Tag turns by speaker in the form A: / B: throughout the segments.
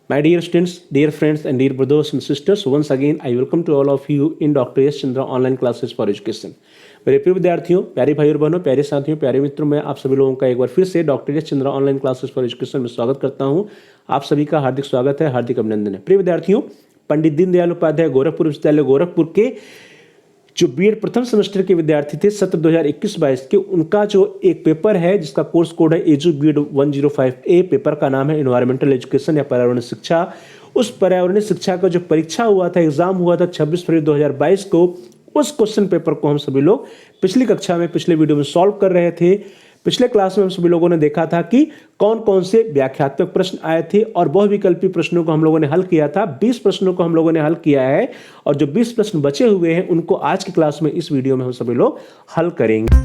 A: My dear students, dear friends, and dear brothers and sisters, once again I welcome to all of you in Dr. S. Chandra online classes for education. मेरे प्रिय विद्यार्थियों, प्यारे भाई और बहनों, प्यारे साथियों, प्यारे मित्रों, मैं आप सभी लोगों का एक बार फिर से doctor S Chandra online classes for education में स्वागत करता हूं। आप सभी का हार्दिक स्वागत है, हार्दिक अभिनंदन है। प्रिय विद्यार्थियों, पंडित दीनदयाल उपाध्याय गोरखपुर विश्वविद्यालय गोरखपुर के जो बीएड प्रथम सेमेस्टर के विद्यार्थी थे सत्र 2021-22 के, उनका जो एक पेपर है जिसका कोर्स कोड है एजू बीएड 105A, पेपर का नाम है एनवायरमेंटल एजुकेशन या पर्यावरण शिक्षा। उस पर्यावरणीय शिक्षा का जो परीक्षा हुआ था, एग्जाम हुआ था 26 फरवरी 2022 को, उस क्वेश्चन पेपर को हम सभी लोग पिछली कक्षा में पिछले वीडियो में सॉल्व कर रहे थे। पिछले क्लास में हम सभी लोगों ने देखा था कि कौन कौन से व्याख्यात्मक प्रश्न आए थे और बहुविकल्पी प्रश्नों को हम लोगों ने हल किया था। 20 प्रश्नों को हम लोगों ने हल किया है और जो 20 प्रश्न बचे हुए हैं उनको आज की क्लास में इस वीडियो में हम सभी लोग हल करेंगे।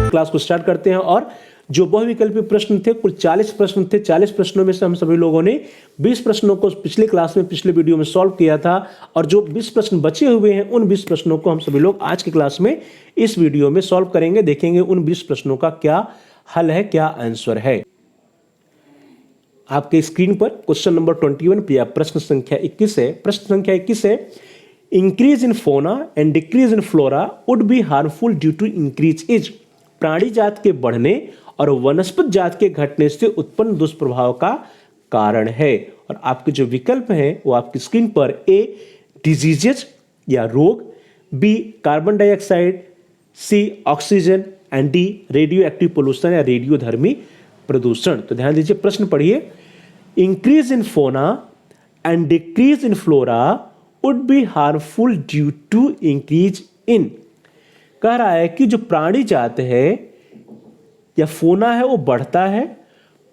A: क्लास को स्टार्ट करते हैं और जो बहुविकल्पी प्रश्न थे कुल 40 प्रश्न थे। 40 प्रश्नों में से हम सभी लोगों ने 20 प्रश्नों को पिछले क्लास में पिछले वीडियो में सॉल्व किया था और जो 20 प्रश्न बचे हुए हैं उन 20 प्रश्नों को हम सभी लोग आज की क्लास में इस वीडियो में सॉल्व करेंगे। देखेंगे उन 20 प्रश्नों का क्या हल है, क्या आंसर है। आपके स्क्रीन पर क्वेश्चन नंबर 21 या प्रश्न संख्या 21 है। प्रश्न संख्या 21 है, increase in fauna and decrease in flora would be harmful due to increase is. प्राणी जात के बढ़ने और वनस्पत जात के घटने से उत्पन्न दुष्प्रभाव का कारण है। और आपके जो विकल्प हैं वो आपकी स्क्रीन पर ए डिजीजेज या रोग, B carbon dioxide, C oxygen and D radioactive pollution या रेडियोधर्मी प्रदूषण। तो ध्यान दीजिए, प्रश्न पढ़िए। Increase in fauna and decrease in flora would be harmful due to increase in. कह रहा है कि जो प्राणी जात है या फोना है वो बढ़ता है,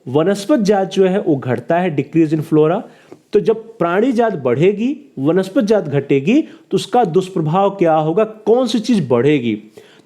A: वनस्पत जात जो है वो घटता है, डिक्रीज इन फ्लोरा। तो जब प्राणी जात बढ़ेगी, वनस्पत जात घटेगी, तो उसका दुष्प्रभाव क्या होगा, कौन सी चीज बढ़ेगी।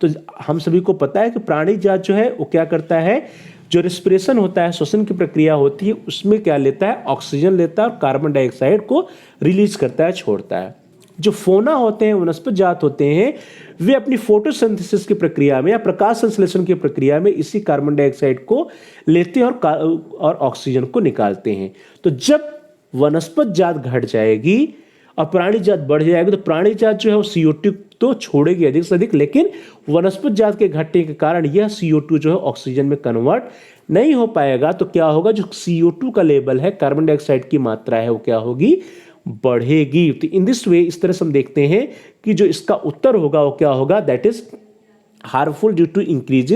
A: तो हम सभी को पता है कि प्राणी जात जो है वो क्या करता है, जो रेस्पिरेशन होता है, श्वसन की प्रक्रिया होती है, उसमें क्या लेता है, ऑक्सीजन लेता है और कार्बन डाइऑक्साइड को रिलीज करता है, छोड़ता है। जो फोना होते हैं, वनस्पत जात होते हैं, वे अपनी फोटोसिंथेसिस की प्रक्रिया में या प्रकाश संश्लेषण की प्रक्रिया में इसी कार्बन डाइऑक्साइड को लेते हैं और ऑक्सीजन को निकालते हैं। तो जब वनस्पत जात घट जाएगी और प्राणी जात बढ़ जाएगी, तो प्राणी जात जो है वो CO2 तो छोड़ेगी अधिक से अधिक, लेकिन वनस्पत जात के घटने के कारण यह CO2 जो है ऑक्सीजन में कन्वर्ट नहीं हो पाएगा। तो क्या होगा, जो CO2 का लेवल है, कार्बन डाइऑक्साइड की मात्रा है, वो क्या होगी, बढ़ेगी। तो इन दिस वे, इस तरह से हम देखते हैं कि जो इसका उत्तर होगा वो क्या होगा, that is harmful due to increase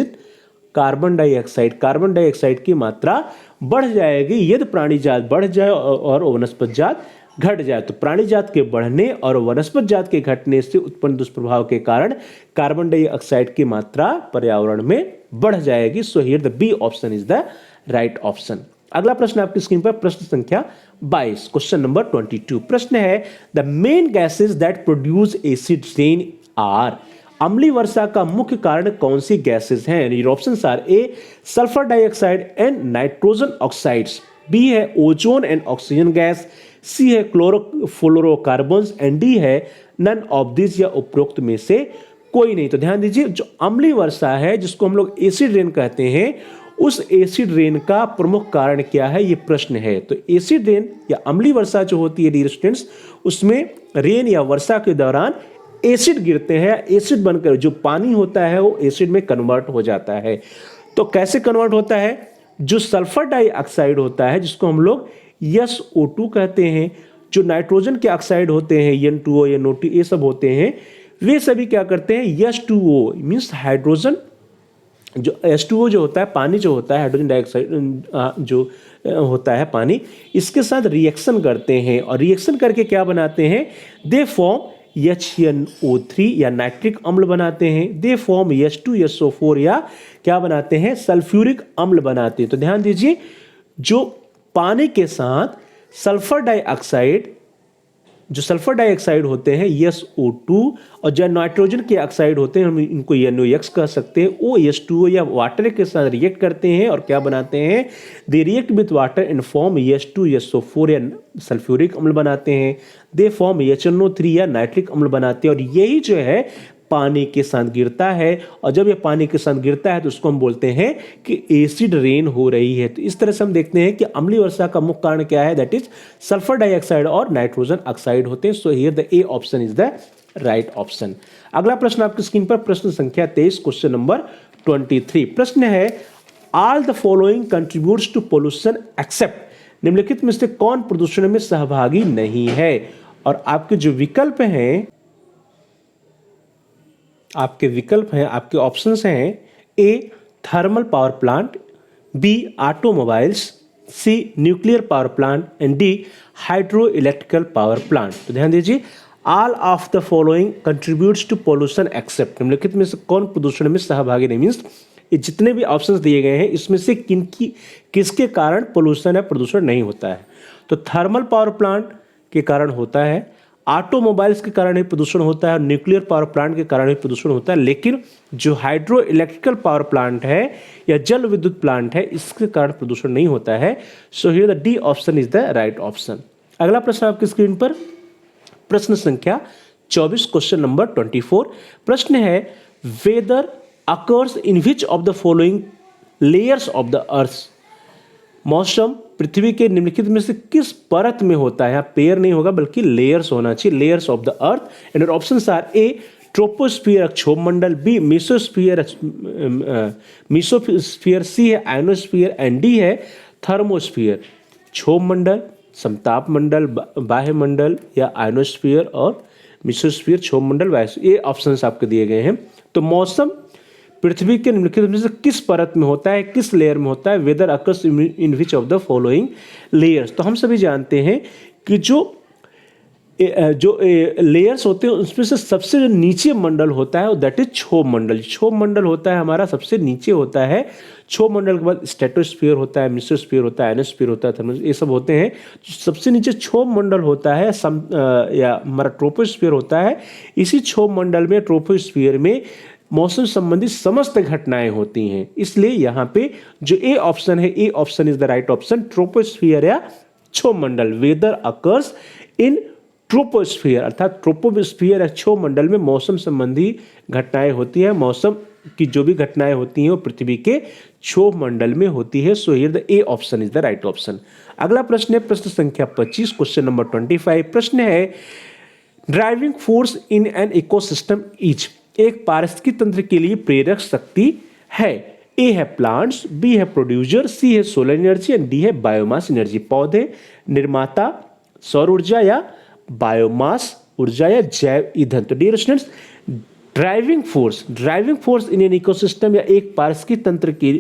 A: carbon dioxide. Carbon dioxide की मात्रा बढ़ जाएगी यदि प्राणी जात बढ़ जाए और वनस्पत जात घट जाए। तो प्राणी जात के बढ़ने और वनस्पत जात के घटने से उत्पन्न दुष्प्रभाव के कारण कार्बन डाइऑक्साइड की मात्रा पर्यावरण में बढ़ जाएगी। So here the B option is the right option. अगला प्रश्न आपकी स्क्रीन पर प्रश्न संख्या 22, क्वेश्चन नंबर 22। प्रश्न है, the main gases that produce acid rain are. अम्लीय वर्षा का मुख्य कारण कौन सी गैसेस हैं? Your options are A sulphur dioxide and nitrogen oxides, B है ozone and oxygen gas, C है क्लोरोफ्लोरोकार्बन्स एंड डी है नन ऑफ दिस या उपरोक्त में से कोई नहीं। तो ध्यान दीजिए, जो अम्लीय वर्षा है जिसको हम लोग एसिड रेन कहते हैं, उस एसिड रेन का प्रमुख कारण क्या है, ये प्रश्न है। तो एसिड रेन या अम्लीय वर्षा जो होती है डियर स्टूडेंट्स, उसमें रेन या वर्षा के दौरान एसिड गिरते हैं, एसिड बनकर जो पानी होता है वो एसिड में कन्वर्ट हो जाता है। तो कैसे कन्वर्ट होता है, जो सल्फर डाइऑक्साइड होता है जिसको हम लोग SO2 कहते हैं, जो नाइट्रोजन के ऑक्साइड होते हैं N2O, NO2, ये सब होते हैं, वे सभी क्या करते हैं, H2O मीन्स हाइड्रोजन, जो H2O जो होता है, पानी जो होता है, हाइड्रोजन डाइऑक्साइड जो होता है पानी, इसके साथ रिएक्शन करते हैं और रिएक्शन करके क्या बनाते हैं, दे फॉर्म HNO3 या नाइट्रिक अम्ल बनाते हैं, दे फॉर्म H2SO4 या क्या बनाते हैं, सल्फ्यूरिक अम्ल बनाते हैं। तो ध्यान दीजिए, जो पानी के साथ सल्फर डाइऑक्साइड जो सल्फर डाइऑक्साइड होते हैं SO2 और जो नाइट्रोजन के ऑक्साइड होते हैं हम इनको NOx कह सकते हैं, OH2O या वाटर के साथ रिएक्ट करते हैं और क्या बनाते हैं, they react with water and form H2SO4 या सल्फ्यूरिक अम्ल बनाते हैं, दे फॉर्म HNO3 या नाइट्रिक अम्ल बनाते हैं और यही जो है पानी के साथ गिरता है और जब ये पानी के साथ गिरता है तो उसको हम बोलते हैं कि एसिड रेन हो रही है। तो इस तरह से हम देखते हैं कि अम्लीय वर्षा का मुख्य कारण क्या है, दैट इज सल्फर डाइऑक्साइड और नाइट्रोजन ऑक्साइड होते हैं। So here the A option is the right option. अगला प्रश्न आपकी स्क्रीन पर प्रश्न संख्या 23 क्वेश्चन नंबर 23। प्रश्न है all the following contributes to pollution except, निम्नलिखित में से कौन प्रदूषण में सहभागी नहीं है। और आपके जो विकल्प हैं, आपके ऑप्शंस हैं A thermal power plant, B automobiles, C nuclear power plant and D hydro electrical power plant. तो ध्यान दीजिए, all of the following contributes to pollution except, निम्नलिखित में से कौन प्रदूषण में सहभागी नहीं, मीन्स ये जितने भी ऑप्शंस दिए गए हैं इसमें से किसके कारण पोल्यूशन या प्रदूषण नहीं होता है। तो थर्मल पावर प्लांट के कारण होता है, ऑटोमोबाइल्स के कारण ही प्रदूषण होता है, न्यूक्लियर पावर प्लांट के कारण ही प्रदूषण होता है, लेकिन जो हाइड्रो इलेक्ट्रिकल पावर प्लांट है या जल विद्युत प्लांट है इसके कारण प्रदूषण नहीं होता है। So here the D option is the right option. अगला प्रश्न आपकी स्क्रीन पर प्रश्न संख्या 24 क्वेश्चन नंबर 24। प्रश्न है weather occurs in which of the following layers of the earth, मौसम पृथ्वी के निम्नलिखित में से किस परत में होता है। यहाँ पेयर नहीं होगा बल्कि लेयर्स होना चाहिए, layers of the earth. And options are A troposphere क्षोभ मंडल, बी मीसोस्फियर, सी है आयनोस्फियर एंड डी है थर्मोस्फियर। क्षोभ मंडल, समताप मंडल, बाह्य मंडल या आयनोस्फियर और मीसोस्फियर, क्षोभ मंडल, वायु, ये ऑप्शंस आपके दिए गए हैं। तो मौसम पृथ्वी के निम्नलिखित में से किस परत में होता है, किस लेयर में होता है, weather occurs in which of the following layers. तो हम सभी जानते हैं कि जो लेयर्स होते हैं उसमें से सबसे जो नीचे मंडल होता है दैट इज क्षोभ मंडल। क्षोभ मंडल होता है हमारा सबसे नीचे होता है। क्षोभ मंडल के बाद स्ट्रेटोस्फीयर होता है, मेसोस्फीयर होता है, आयनोस्फीयर होता है, थर्मोस्फीयर, ये सब होते हैं। सबसे नीचे क्षोभ मंडल होता है या हमारा ट्रोपोस्फीयर होता है। इसी क्षोभ मंडल में, ट्रोपोस्फीयर में मौसम संबंधी समस्त घटनाएं होती हैं। इसलिए यहाँ पे जो ए ऑप्शन है, A option is the right option, troposphere या क्षोभ मंडल। वेदर अकर्स इन ट्रोपोस्फियर, अर्थात ट्रोपोस्फियर या क्षोभ मंडल में मौसम संबंधी घटनाएं होती हैं। मौसम की जो भी घटनाएं होती हैं वो पृथ्वी के क्षोभ मंडल में होती है। So here the A option is the right option. अगला प्रश्न है प्रश्न संख्या 25 क्वेश्चन नंबर 25। प्रश्न है driving force in an ecosystem is, एक पारिस्थितिकी तंत्र के लिए प्रेरक शक्ति है। ए है प्लांट्स, बी है प्रोड्यूसर, सी है सोलर एनर्जी एंड डी है बायोमास एनर्जी। पौधे, निर्माता, सौर ऊर्जा या बायोमास ऊर्जा या जैव ईंधन। तो dear students, driving force in an ecosystem या एक पारिस्थितिकी तंत्र के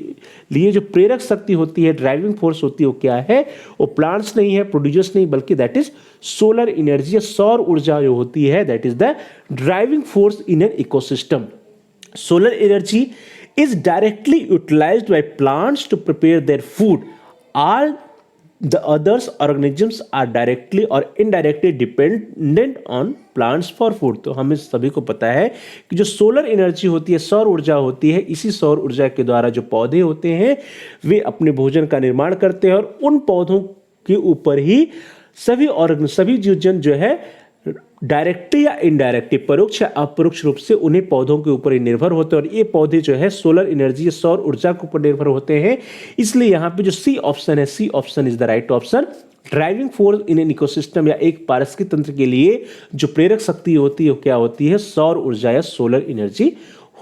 A: लिए जो प्रेरक शक्ति होती है, ड्राइविंग फोर्स होती है, वो क्या है, वो प्लांट्स नहीं है, प्रोड्यूसर्स नहीं, बल्कि दैट इज सोलर एनर्जी या सौर ऊर्जा जो होती है, that is the driving force in an ecosystem. Solar energy is directly utilized by plants to prepare their food. All the others organisms are directly or indirectly dependent on plants for food. तो हमें सभी को पता है कि जो solar energy होती है, सौर ऊर्जा होती है, इसी सौर ऊर्जा के द्वारा जो पौधे होते हैं वे अपने भोजन का निर्माण करते हैं और उन पौधों के ऊपर ही सभी जीवजंतु जो है डायरेक्टली या इनडायरेक्टली, परोक्ष या अपरोक्ष रूप से उन्हें पौधों के ऊपर ही निर्भर होते हैं और ये पौधे जो है सोलर एनर्जी, सौर ऊर्जा के ऊपर निर्भर होते हैं। इसलिए यहाँ पे जो सी ऑप्शन है, C option is the right option. Driving force in an ecosystem या एक पारिस्थितिकी तंत्र के लिए जो प्रेरक शक्ति होती है वो क्या होती है, सौर ऊर्जा या सोलर एनर्जी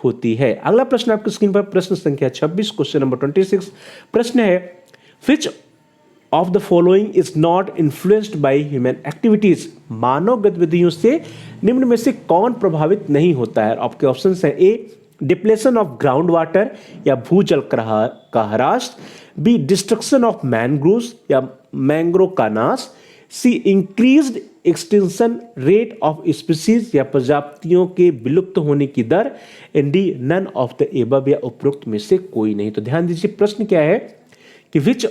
A: होती है। अगला प्रश्न आपकी स्क्रीन पर प्रश्न संख्या 26 क्वेश्चन नंबर 26। प्रश्न है which of the following is not influenced by human activities, मानव गतिविधियों से निम्न में से कौन प्रभावित नहीं होता है। आपके ऑप्शंस हैं A depletion of ground water या भूजल का ह्रास, बी डिस्ट्रक्शन ऑफ मैनग्रोव्स या मैंग्रोव का नाश, C increased extension rate of species या प्रजातियों के विलुप्त होने की दर, and D none of the above या उपरोक्त में से कोई नहीं। तो ध्यान दीजिए प्रश्न क्या है कि which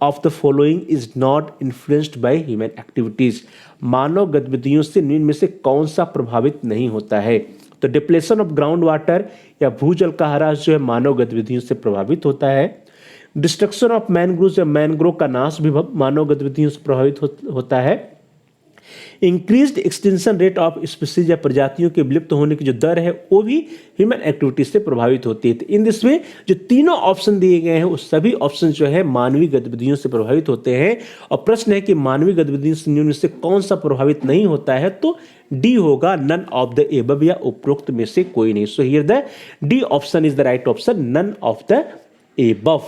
A: of the following is not influenced by human activities. मानव गतिविधियों से निम्न में से कौन सा प्रभावित नहीं होता है? तो डिप्लेशन ऑफ ग्राउंड वाटर या भूजल का ह्रास जो है मानव गतिविधियों से प्रभावित होता है। डिस्ट्रक्शन ऑफ मैनग्रोव या मैनग्रोव का नाश भी मानव गतिविधियों से प्रभावित होता है। Increased extension rate of species या प्रजातियों के विलुप्त होने की जो दर है वो भी ह्यूमन एक्टिविटीज से प्रभावित होती है। तो इन दिस में जो तीनों ऑप्शन दिए गए हैं वो सभी ऑप्शन जो है मानवीय गतिविधियों से प्रभावित होते हैं। और प्रश्न है कि मानवीय गतिविधियों से निम्न में से कौन सा प्रभावित नहीं होता है? तो डी होगा, नन ऑफ द एबव या उपरोक्त में से कोई नहीं। So here the D option is the right option, none of the above.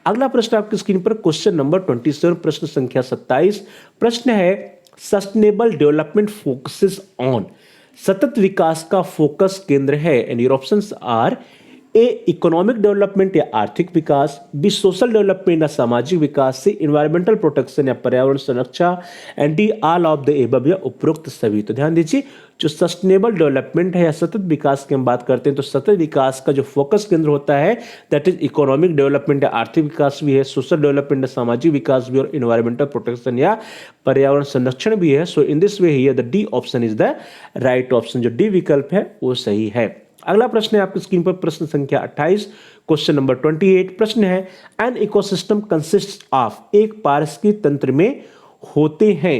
A: अगला प्रश्न आपकी स्क्रीन पर क्वेश्चन नंबर 27, प्रश्न संख्या 27। प्रश्न है सस्टेनेबल डेवलपमेंट फोकसेस ऑन, सतत विकास का फोकस केंद्र है। And your options are A economic development या आर्थिक विकास, बी सोशल डेवलपमेंट या सामाजिक विकास, सी एनवायरमेंटल प्रोटेक्शन या पर्यावरण संरक्षा, and D all of the above या उपरोक्त सभी। तो ध्यान दीजिए, जो सस्टेनेबल डेवलपमेंट है या सतत विकास की हम बात करते हैं तो सतत विकास का जो फोकस केंद्र होता है दैट इज इकोनॉमिक डेवलपमेंट या आर्थिक विकास भी है, सोशल डेवलपमेंट या सामाजिक विकास भी, और एनवायरमेंटल प्रोटेक्शन या पर्यावरण संरक्षण भी है। So in this way here the D option is the right option, जो डी विकल्प है वो सही है। अगला प्रश्न है आपकी स्क्रीन पर प्रश्न संख्या 28, क्वेश्चन नंबर 28। प्रश्न है एन इकोसिस्टम कंसिस्ट ऑफ, एक पारिस्थितिक तंत्र में होते हैं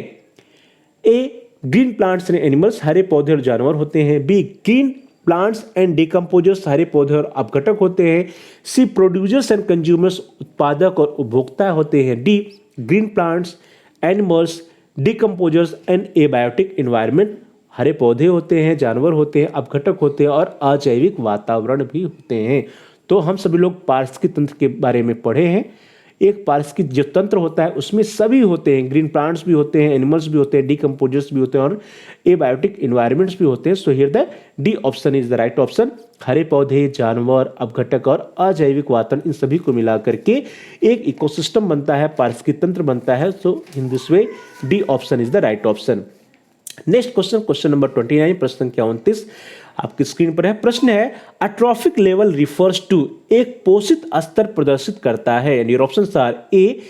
A: A green plants and animals, हरे पौधे और जानवर होते हैं, B green plants and decomposers, हरे पौधे और अपघटक होते हैं, सी प्रोड्यूसर्स एंड कंज्यूमर्स, उत्पादक और उपभोक्ता होते हैं, D green plants, animals, decomposers and abiotic environment, हरे पौधे होते हैं, जानवर होते हैं, अपघटक होते हैं और अजैविक वातावरण भी होते हैं। तो हम सभी लोग पारिस्थितिक तंत्र के बारे में पढ़े हैं। एक पारिस्थितिक जो तंत्र होता है उसमें सभी होते हैं, ग्रीन प्लांट्स भी होते हैं, एनिमल्स भी होते हैं, डिकम्पोजर्स भी होते हैं और एबायोटिक एनवायरनमेंट्स भी होते हैं। So here the D option is the right option, हरे पौधे, जानवर, अपघटक और अजैविक वातावरण, इन सभी को मिला करके एक इकोसिस्टम बनता है, पारिस्थितिक तंत्र बनता है। So in this way D option is the right option. Next question, question number 29, प्रश्न संख्या 29 आपकी स्क्रीन पर है। प्रश्न है अट्रॉफिक लेवल रिफर्स टू, एक पोषित स्तर प्रदर्शित करता है। And your options are A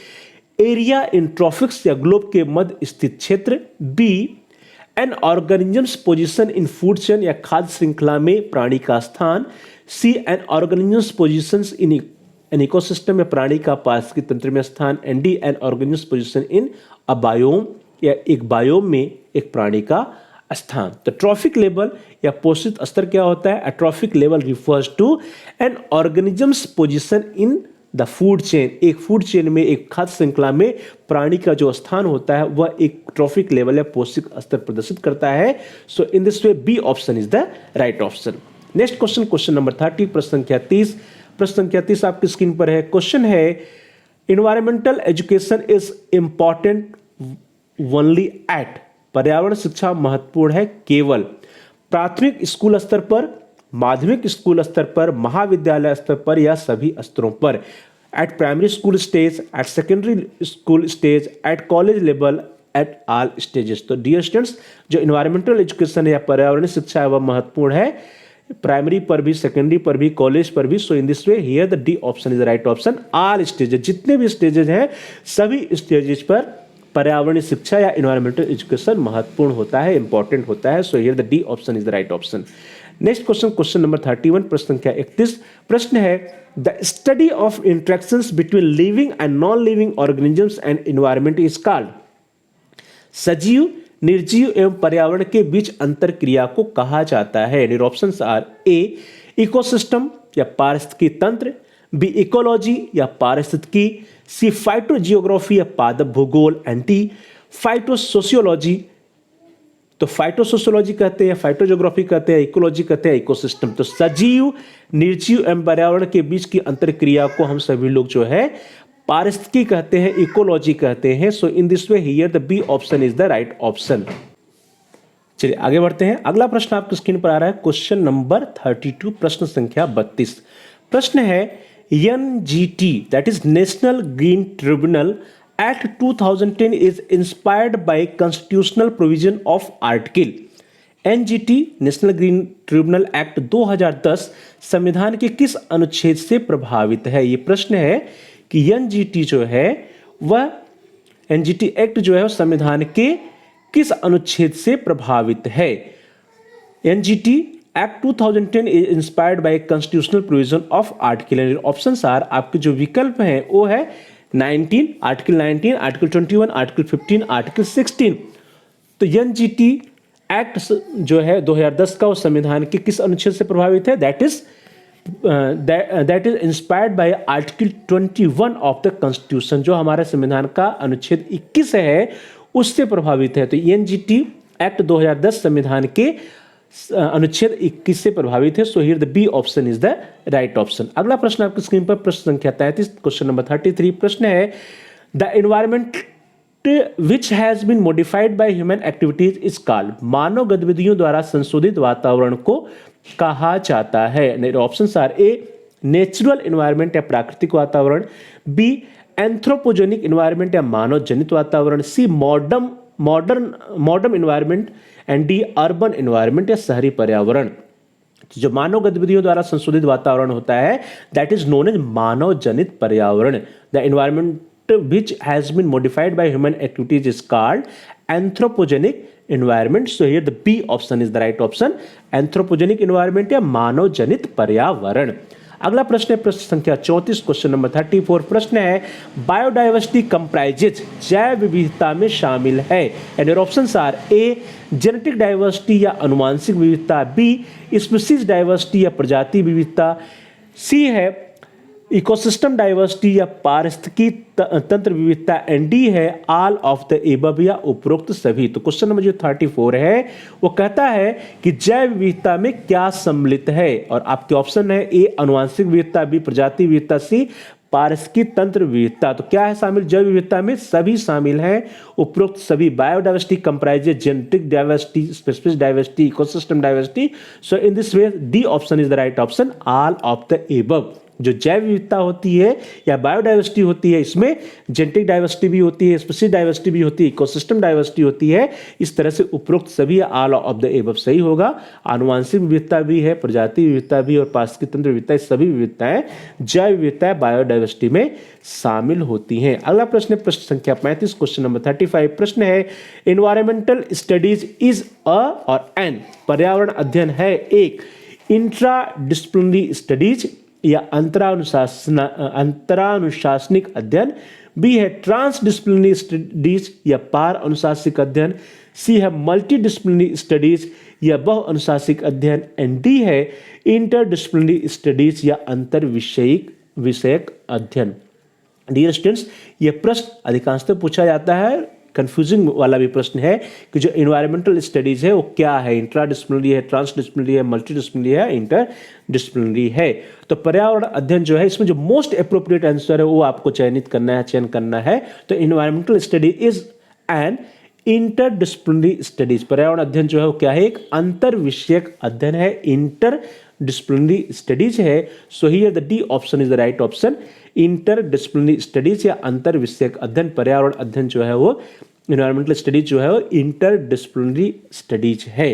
A: area in tropics या ग्लोब के मध्य स्थित क्षेत्र, B an organisms position in food chain या खाद्य श्रृंखला में प्राणी का स्थान, C an organisms positions in an ecosystem या प्राणी का पारिस्थितिक तंत्र में स्थान, and D an organisms position in a biome या एक बायोम में एक प्राणी का स्थान। तो ट्रॉफिक लेवल या पोषित स्तर क्या होता है? Trophic level refers to an organisms position in the food chain, एक फूड चेन में, एक खाद्य श्रृंखला में प्राणी का जो स्थान होता है वह एक ट्रॉफिक लेवल या पोषित स्तर प्रदर्शित करता है। So in this way B option is the right option. Next question, question number 30, प्रश्न संख्या 30। प्रश्न संख्या 30 आपकी स्क्रीन पर है। क्वेश्चन है environmental education is important only at, पर्यावरण शिक्षा महत्वपूर्ण है केवल प्राथमिक स्कूल स्तर पर, माध्यमिक स्कूल स्तर पर, महाविद्यालय स्तर पर या सभी स्तरों पर, at primary school stage, at secondary school stage, at college level, at all stages. तो डियर स्टूडेंट्स, जो इन्वायरमेंटल एजुकेशन है या पर्यावरण शिक्षा है वह महत्वपूर्ण है प्राइमरी पर भी, सेकेंडरी पर भी, कॉलेज पर भी। So in this way here the D option is the right option, all stages, जितने भी स्टेजेस हैं सभी स्टेजेस पर पर्यावरणीय शिक्षा या एनवायरमेंटल एजुकेशन महत्वपूर्ण होता है, इंपॉर्टेंट होता है। So here the D option is the right option. Next question, question number 31, प्रश्न संख्या 31। प्रश्न है the study of interactions between living and non living organisms and environment is called, सजीव, निर्जीव एवं पर्यावरण के बीच अंतर क्रिया को कहा जाता है। And options are A ecosystem या पारिस्थितिकी तंत्र, बी इकोलॉजी या पारिस्थितिकी, सी फाइटोजियोग्राफी या पादप भूगोल, एंड डी फाइटोसोशियोलॉजी। तो फाइटोसोशियोलॉजी कहते हैं, फाइटोजियोग्राफी कहते हैं, इकोलॉजी कहते हैं, इकोसिस्टम। तो सजीव, निर्जीव एवं पर्यावरण के बीच की अंतर क्रिया को हम सभी लोग जो है पारिस्थितिकी कहते हैं, इकोलॉजी कहते हैं। So in this way here the B option is the right option. चलिए आगे बढ़ते हैं। अगला प्रश्न आपकी स्क्रीन पर आ रहा है, क्वेश्चन नंबर 32, प्रश्न संख्या 32। प्रश्न है NGT, that is National Green Tribunal Act 2010 is inspired by constitutional provision of Article। NGT national green tribunal act 2010 संविधान के किस अनुच्छेद से प्रभावित है? ये प्रश्न है कि NGT जो है वह एनजीटी एक्ट जो है वो संविधान के किस अनुच्छेद से प्रभावित है? NGT act 2010 is inspired by constitutional provision of article, options are, आपके जो विकल्प हैं वो है 19, आर्टिकल 19, आर्टिकल 21, आर्टिकल 15, आर्टिकल 16। तो एनजीटी एक्ट जो है 2010 का, वो संविधान के किस अनुच्छेद से प्रभावित है? That is inspired bye article 21 of the constitution, जो हमारे संविधान का अनुच्छेद 21 है उससे प्रभावित है। तो एनजीटी एक्ट 2010 संविधान के अनुच्छेद 21 से प्रभावित है। So here the B option is the right option. अगला प्रश्न आपकी स्क्रीन पर, प्रश्न संख्या 33, क्वेश्चन नंबर 33। प्रश्न है the environment which has been modified by human activities is called, मानव गतिविधियों द्वारा संशोधित वातावरण को कहा जाता है। Options are, A natural environment या प्राकृतिक वातावरण, बी एंथ्रोपोजेनिक एनवायरनमेंट या मानव जनित वातावरण, C modern environment and D urban environment या शहरी पर्यावरण। जो मानव गतिविधियों द्वारा संशोधित वातावरण होता है दैट इज नोन एज मानव जनित पर्यावरण। The environment which has been modified by human activities is called anthropogenic environment. So here the B option is the right option, anthropogenic environment या मानव जनित पर्यावरण। अगला प्रश्न है प्रश्न संख्या 34, क्वेश्चन नंबर 34। प्रश्न है बायोडाइवर्सिटी कंप्राइजेज, जैव विविधता में शामिल है। And your options are, A genetic diversity या अनुवांशिक विविधता, बी स्पीशीज डाइवर्सिटी या प्रजाति विविधता, सी है इकोसिस्टम डाइवर्सिटी या पारिस्थितिकी तंत्र विविधता, एंड डी है ऑल ऑफ द एबव या उपरोक्त सभी। तो क्वेश्चन नंबर जो 34 है वो कहता है कि जैव विविधता में क्या सम्मिलित है, और आपके ऑप्शन है ए अनुवांशिक विविधता, बी प्रजाति विविधता, सी पारिस्थितिकी तंत्र विविधता। तो क्या है शामिल जैव विविधता में? सभी शामिल हैं, उपरोक्त सभी। Biodiversity comprises genetic diversity, specific diversity, ecosystem diversity. So in this way D option is the right option, all of the above. जो जैव विविधता होती है या बायोडाइवर्सिटी होती है, इसमें जेनेटिक डाइवर्सिटी भी होती है, स्पीशीज डाइवर्सिटी भी होती है, इकोसिस्टम डाइवर्सिटी होती है। इस तरह से उपरोक्त सभी ऑल ऑफ द एबव सही होगा। आनुवांशिक विविधता भी है, प्रजाति विविधता भी और पारिस्थितिक तंत्र विविधता, सभी विविधताएं जैव विविधता बायोडाइवर्सिटी में शामिल होती हैं। अगला प्रश्न है प्रश्न संख्या 35, क्वेश्चन नंबर 35। प्रश्न है एनवायरमेंटल स्टडीज इज अ और एन, पर्यावरण अध्ययन है एक इंट्रा डिसिप्लिनरी स्टडीज या अंतरानुशासनिक अध्ययन, बी है ट्रांस डिसिप्लिनरी स्टडीज या पार अनुशासिक अध्ययन, सी है मल्टी डिसिप्लिनरी स्टडीज या बहु अनुशासिक अध्ययन, एंड डी है इंटर डिसिप्लिनरी स्टडीज या अंतर विषयक अध्ययन। डियर स्टूडेंट्स, यह प्रश्न अधिकांशतः पूछा जाता है, कंफ्यूजिंग वाला भी प्रश्न है कि जो एनवायरमेंटल स्टडीज है वो क्या है, इंट्रा डिसिप्लिनरी है, ट्रांस डिसिप्लिनरी है, मल्टी डिसिप्लिनरी है, इंटर डिसिप्लिनरी है। तो पर्यावरण अध्ययन जो है इसमें जो मोस्ट एप्रोप्रिएट आंसर है वो आपको चयन करना है। तो environmental study is an inter disciplinary studies, पर्यावरण अध्ययन जो है वो क्या है, एक अंतर विषयक अध्ययन है, इंटर डिसिप्लिनरी स्टडीज है। So here the D option is the right option, inter disciplinary studies या अंतर विषयक अध्ययन। पर्यावरण अध्ययन जो है वो एनवायरमेंटल स्टडीज जो है वो इंटर डिसिप्लिनरी स्टडीज है।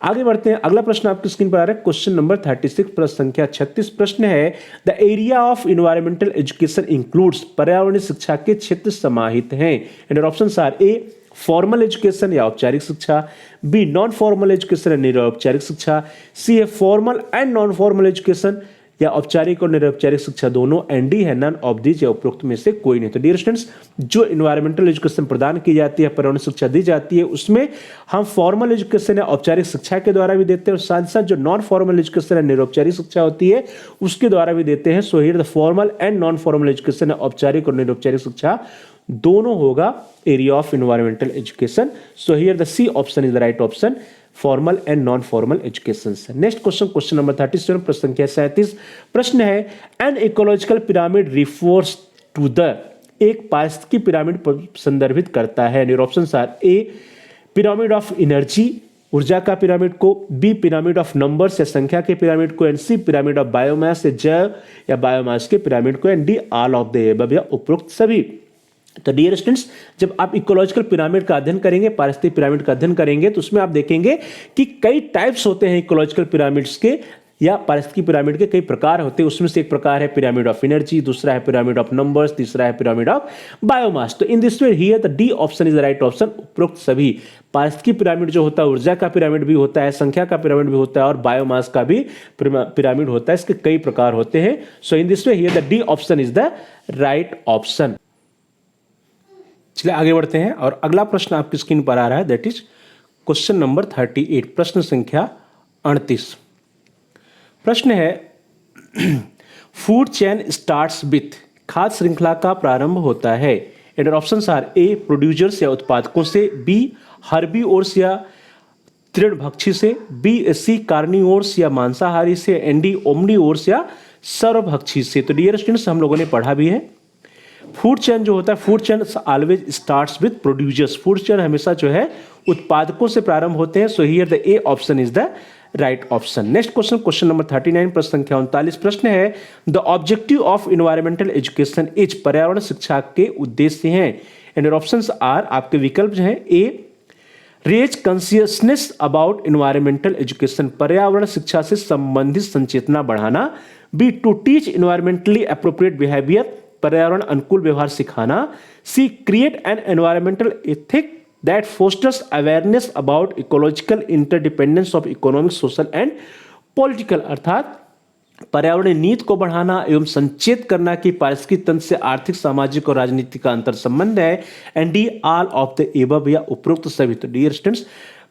A: आगे बढ़ते हैं, अगला प्रश्न आपकी स्क्रीन पर आ रहा है क्वेश्चन नंबर 36, प्रश्न संख्या 36। प्रश्न है the area of environmental education includes, पर्यावरणीय शिक्षा के क्षेत्र समाहित हैं। And options are, A formal education या औपचारिक शिक्षा, बी नॉन फॉर्मल एजुकेशन या निरौपचारिक शिक्षा, सी है formal and non formal education या औपचारिक और निरौपचारिक शिक्षा दोनों, एंड डी है नन ऑफ दीज या उपरोक्त में से कोई नहीं। तो डियर स्टूडेंट्स, जो एनवायरमेंटल एजुकेशन प्रदान की जाती है, पर्यावरण शिक्षा दी जाती है, उसमें हम फॉर्मल एजुकेशन या औपचारिक शिक्षा के द्वारा भी देते हैं और साथ साथ जो नॉन फॉर्मल एजुकेशन या निरौपचारिक शिक्षा होती है उसके द्वारा भी देते हैं। So here the formal and non formal education, औपचारिक और निरौपचारिक शिक्षा दोनों होगा area of environmental education. So here the C option is the right option, formal and non formal education. Next question, question number 37, प्रश्न संख्या 37। प्रश्न है an ecological pyramid refers to the, एक पारिस्थितिकी पिरामिड संदर्भित करता है। Your options are, A pyramid of energy, ऊर्जा का पिरामिड को, बी पिरामिड ऑफ नंबर्स या संख्या के पिरामिड को, and C pyramid of biomass या जैव या बायोमास के पिरामिड को, and D all of the above या उपरोक्त सभी। तो डियर स्टूडेंट्स, जब आप इकोलॉजिकल पिरामिड का अध्ययन करेंगे, पारिस्थितिक पिरामिड का अध्ययन करेंगे, तो उसमें आप देखेंगे कि कई टाइप्स होते हैं इकोलॉजिकल पिरामिड्स के। या पारिस्थितिकी पिरामिड के कई प्रकार होते हैं, उसमें से एक प्रकार है पिरामिड ऑफ एनर्जी, दूसरा है पिरामिड ऑफ नंबर्स, तीसरा है पिरामिड ऑफ बायोमास। तो in this way here the D option is the right option. उपरोक्त सभी पारिस्थितिकी पिरामिड जो होता है, ऊर्जा का पिरामिड भी होता है, संख्या का पिरामिड भी होता है और बायोमास का भी पिरामिड होता है। इसके कई प्रकार होते हैं। So in this way here the D option is the right option. चलिए आगे बढ़ते हैं और अगला प्रश्न आपकी स्क्रीन पर आ रहा है, दैट इज क्वेश्चन नंबर 38, प्रश्न संख्या 38। प्रश्न है फूड चेन स्टार्ट्स विथ, खाद्य श्रृंखला का प्रारंभ होता है। And options are A producers या उत्पादकों से, बी हर्बीवोर्स या तृणभक्षी से, बी सी कार्निवोर्स या मांसाहारी से, एंड डी ओमनिवोर्स या सर्वभक्षी से। तो डियर स्टूडेंट्स हम लोगों ने पढ़ा भी है, फूड चेन जो होता है, food chain always starts with producers. Food chain हमेशा जो है उत्पादकों से प्रारंभ होते हैं। So here the A option is the right option. Next question, question number 39, प्रश्न संख्या 39। प्रश्न है the objective of environmental education is, पर्यावरण शिक्षा के उद्देश्य हैं। एंड ऑप्शंस आर, आपके विकल्प जो है, A raise consciousness about environmental education, पर्यावरण शिक्षा से संबंधित संचेतना बढ़ाना, B to teach environmentally appropriate behaviour, पर्यावरण अनुकूल व्यवहार सिखाना, C create an environmental ethic that fosters awareness about ecological interdependence of economic, social and political, अर्थात पर्यावरण नीति को बढ़ाना एवं संचेत करना कि पारिस्थितिक तंत्र से आर्थिक, सामाजिक और राजनीतिक का अंतर संबंध है। And D all of the above या उपरोक्त सभी। तो डियर स्टूडेंट्स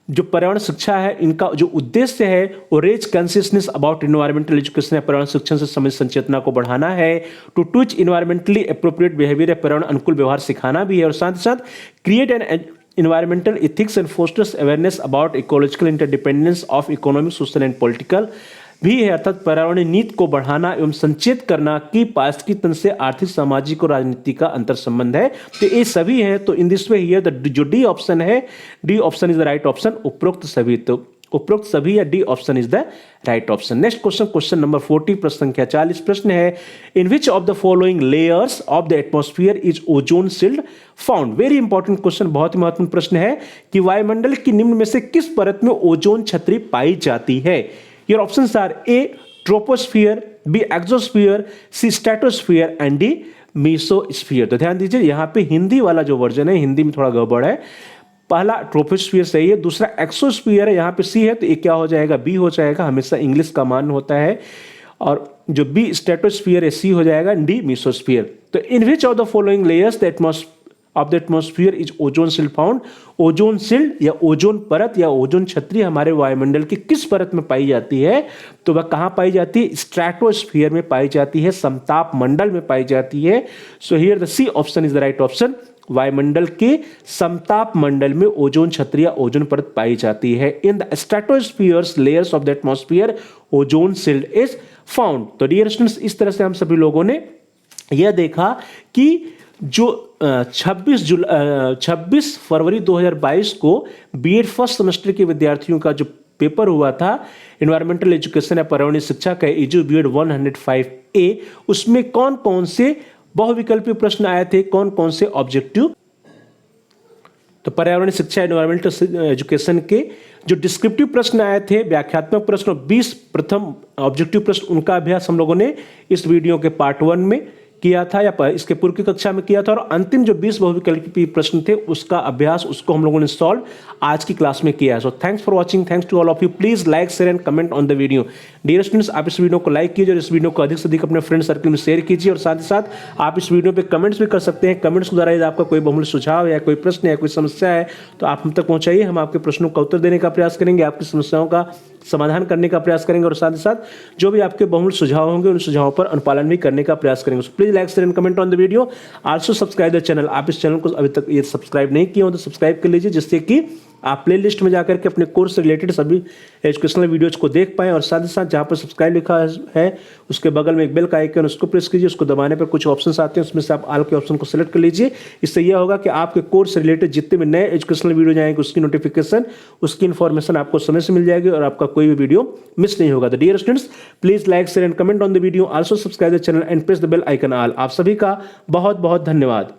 A: जो पर्यावरण शिक्षा है, इनका जो उद्देश्य है वो raise consciousness about environmental education है, पर्यावरण शिक्षण से संबंधित संचेतना को बढ़ाना है, to teach environmentally appropriate behaviour है, पर्यावरण अनुकूल व्यवहार सिखाना भी है, और साथ ही साथ create an environmental ethics and fosters awareness about ecological interdependence of economic, social and political भी है, अर्थात पर्यावरणीय नीति को बढ़ाना एवं संचेत करना कि पारिस्थितिकी तंत्र से आर्थिक, सामाजिक और राजनीतिक का अंतर संबंध है। तो ये सभी है। तो in this way here the जो डी ऑप्शन है, D option is the right option, उपरोक्त सभी। तो उपरोक्त सभी या D option is the right option. Next question, question number 40, प्रश्न संख्या 40। प्रश्न है in which of the following layers of the atmosphere is ozone shield found. Very important question, बहुत ही महत्वपूर्ण प्रश्न है कि वायुमंडल की निम्न में से किस परत में ओजोन छतरी पाई जाती है। Your options are A troposphere, B exosphere, C stratosphere and D mesosphere। तो ध्यान दीजिए यहाँ पे हिंदी वाला जो वर्जन है, हिंदी में थोड़ा गड़बड़ है। पहला ट्रोपोस्फियर सही है, दूसरा एक्सोस्फियर है, यहाँ पे सी है तो ये क्या हो जाएगा, बी हो जाएगा। हमेशा इंग्लिश का मान होता है। और जो बी स्ट्रेटोस्फियर है, सी हो जाएगा, डी मेसोस्फियर। तो in which of the following layers of the atmosphere is ozone shield found. Ozone shield या ओजोन परत या ओजोन छतरी हमारे वायुमंडल की किस परत में पाई जाती है, तो वह कहां पाई जाती है, स्ट्रेटोस्फियर में पाई जाती है, समताप मंडल में पाई जाती है। So here the C option is the right option. वायुमंडल के समताप मंडल में ओजोन छतरी या ओजोन परत पाई जाती है। In the stratospheres layers of the atmosphere ozone shield is found. तो डियर स्टूडेंट्स इस तरह से हम सभी लोगों ने यह देखा कि जो 26 फरवरी 2022 को बीएड फर्स्ट सेमेस्टर के विद्यार्थियों का जो पेपर हुआ था एनवायरमेंटल एजुकेशन या पर्यावरणीय शिक्षा का एजू बीएड 105A, उसमें कौन कौन से बहुविकल्पीय प्रश्न आए थे, कौन कौन से ऑब्जेक्टिव। तो पर्यावरणीय शिक्षा एनवायरमेंटल एजुकेशन के जो डिस्क्रिप्टिव प्रश्न आए थे, व्याख्यात्मक प्रश्न, 20 प्रथम ऑब्जेक्टिव प्रश्न, उनका अभ्यास हम लोगों ने इस वीडियो के पार्ट 1 में किया था या इसके पूर्व की कक्षा में किया था। और अंतिम जो 20 बहुविकल्पीय प्रश्न थे उसका अभ्यास, उसको हम लोगों ने सॉल्व आज की क्लास में किया है। So thanks for watching, thanks to all of you. Please like, share and comment on the video. Dear students आप इस वीडियो को लाइक कीजिए और इस वीडियो को अधिक से अधिक अपने फ्रेंड सर्कल में शेयर कीजिए। और साथ ही साथ आप इस वीडियो पे कमेंट्स भी कर सकते हैं। कमेंट्स के द्वारा यदि आपका कोई बहुमूल्य सुझाव या कोई प्रश्न या कोई समस्या है तो आप हम तक पहुंचाइए। हम आपके प्रश्नों का उत्तर देने का प्रयास करेंगे, आपकी समस्याओं का समाधान करने का प्रयास करेंगे और साथ ही साथ जो भी आपके बहुमूल्य सुझाव होंगे उन सुझावों पर अनुपालन भी करने का प्रयास करेंगे। So please like, share and comment on the video. Also subscribe the channel. आप इस चैनल को अभी तक ये सब्सक्राइब नहीं किए हो तो सब्सक्राइब कर लीजिए, जिससे कि आप प्लेलिस्ट में जाकर के अपने कोर्स से रिलेटेड सभी एजुकेशनल वीडियोज को देख पाएं। और साथ ही साथ जहां पर सब्सक्राइब लिखा है उसके बगल में एक बेल का आइकन, उसको प्रेस कीजिए। उसको दबाने पर कुछ ऑप्शंस आते हैं, उसमें से आप ऑल के ऑप्शन को सिलेक्ट कर लीजिए। इससे यह होगा कि आपके कोर्स से रिलेटेड जितने भी नए एजुकेशनल वीडियो जाएंगे उसकी नोटिफिकेशन, उसकी इन्फॉर्मेशन आपको समय से मिल जाएगी और आपका कोई भी वीडियो मिस नहीं होगा। तो dear students please like, share and comment on the video. Also subscribe the channel and press the bell icon all. आप सभी का बहुत बहुत धन्यवाद।